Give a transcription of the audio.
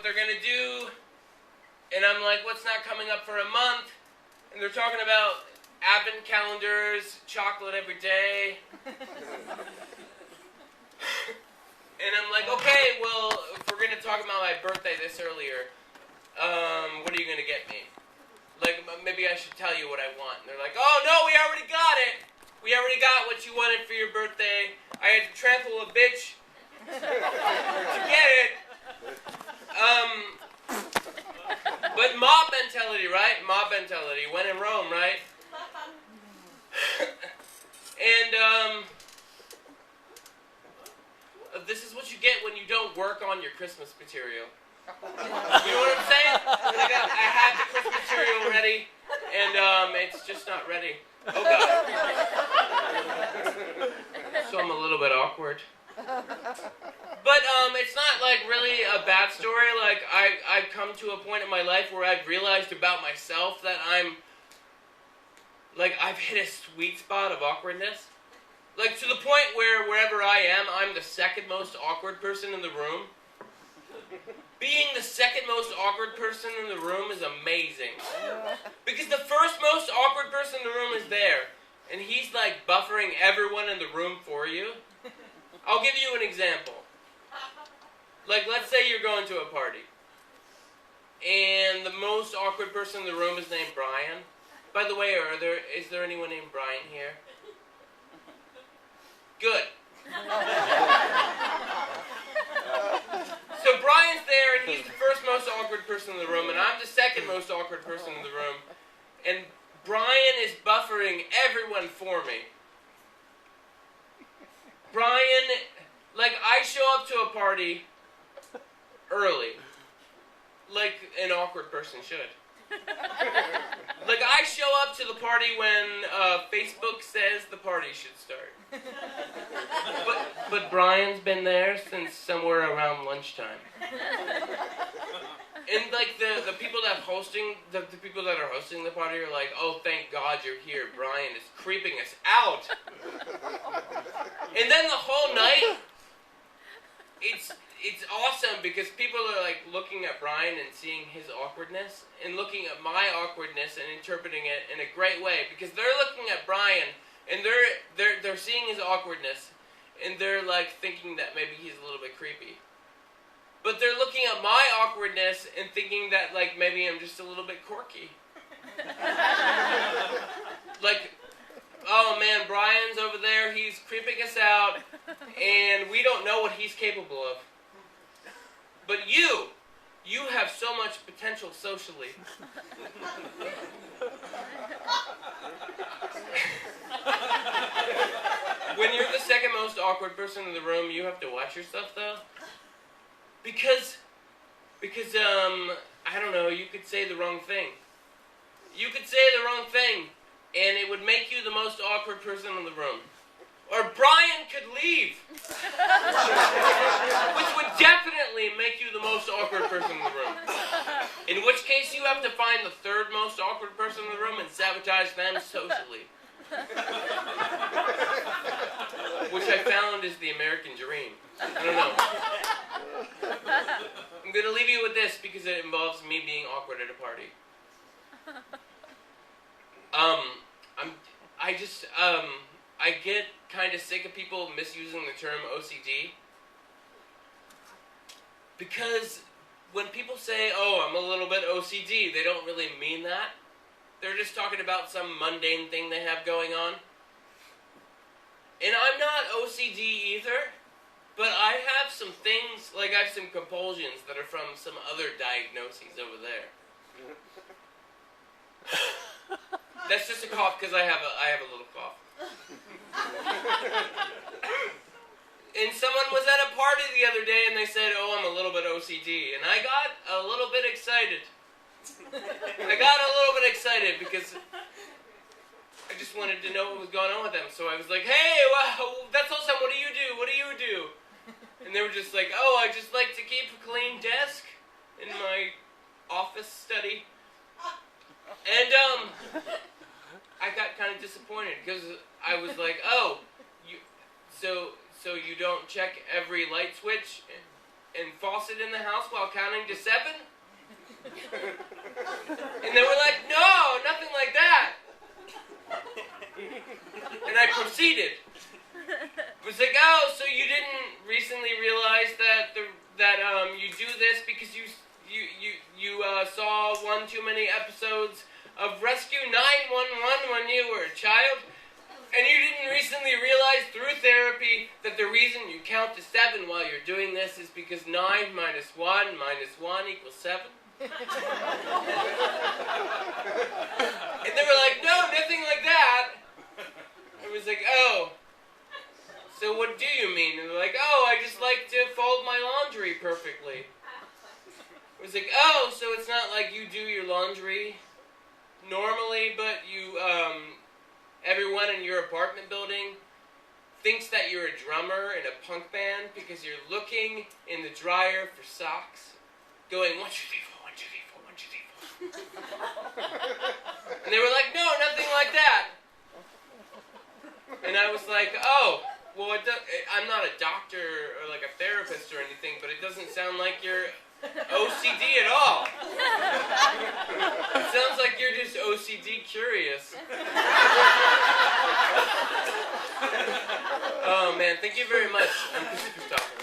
they're going to do. And I'm like, what's not coming up for a month? And they're talking about advent calendars, chocolate every day. And I'm like, okay, well, if we're going to talk about my birthday this earlier, what are you going to get me? Like, maybe I should tell you what I want. And they're like, oh, no, we already got it. We already got what you wanted for your birthday. I had to trample a bitch to get it. But mob mentality, right? Mob mentality. When in Rome, right? And this is what you get when you don't work on your Christmas material. You know what I'm saying? Like I had the Christmas material ready, and it's just not ready. Oh God. So I'm a little bit awkward. But it's not like really a bad story. Like I've come to a point in my life where I've realized about myself that I've hit a sweet spot of awkwardness. Like to the point where wherever I am, I'm the second most awkward person in the room. Being the second most awkward person in the room is amazing. Because the first most awkward person in the room is there. And he's like buffering everyone in the room for you. I'll give you an example. Like, let's say you're going to a party. And the most awkward person in the room is named Brian. By the way, is there anyone named Brian here? Good. So Brian's there, and he's the first most awkward person in the room, and I'm the second most awkward person in the room. And Brian is buffering everyone for me. Brian, like, I show up to a party early, like an awkward person should. Like, I show up to the party when Facebook says the party should start. But Brian's been there since somewhere around lunchtime. And like the people that hosting the people that are hosting the party are like, oh, thank God you're here. Brian is creeping us out. And then the whole night, it's awesome because people are like looking at Brian and seeing his awkwardness and looking at my awkwardness and interpreting it in a great way because they're looking at Brian and they're seeing his awkwardness and they're like thinking that maybe he's a little bit creepy. But they're looking at my awkwardness and thinking that like maybe I'm just a little bit quirky. Like, oh man, Brian's over there, he's creeping us out and we don't know what he's capable of. But you have so much potential socially. When you're the second most awkward person in the room, you have to watch yourself though. Because I don't know, you could say the wrong thing. You could say the wrong thing, and it would make you the most awkward person in the room. Or Brian could leave. Which would definitely make you the most awkward person in the room. In which case you have to find the third most awkward person in the room and sabotage them socially. Which I found is the American dream. I don't know. I'm going to leave you with this because it involves me being awkward at a party. I get kind of sick of people misusing the term OCD. Because when people say, oh, I'm a little bit OCD, they don't really mean that. They're just talking about some mundane thing they have going on. And I'm not OCD either, but I have some things, like I have some compulsions that are from some other diagnoses over there. That's just a cough because I have a little cough. And someone was at a party the other day and they said, oh, I'm a little bit OCD. And I got a little bit excited. Because I just wanted to know what was going on with them. So I was like, hey, wow, that's awesome. What do you do? What do you do? And they were just like, oh, I just like to keep a clean desk in my office study. And I got kind of disappointed because I was like, oh, so you don't check every light switch and faucet in the house while counting to 7? And they were like, no, nothing like that. And I proceeded. It was like, oh, so you didn't recently realize that you do this because you saw one too many episodes of Rescue 911 when you were a child? And you didn't recently realize through therapy that the reason you count to 7 while you're doing this is because 9 minus 1 minus 1 equals 7? And they were like, no, nothing like that. It was like, oh, so what do you mean? And they're like, oh, I just like to fold my laundry perfectly. It was like, oh, so it's not like you do your laundry normally, but you, everyone in your apartment building thinks that you're a drummer in a punk band because you're looking in the dryer for socks, going 1, 2, 3, 4, 1, 2, 3, 4, 1, 2, 3, 4. And they were like, no, nothing like that. And I was like, oh, well, I'm not a doctor or like a therapist or anything, but it doesn't sound like you're OCD at all. It sounds like you're just OCD curious. Oh man, thank you very much. I'm Stauffer.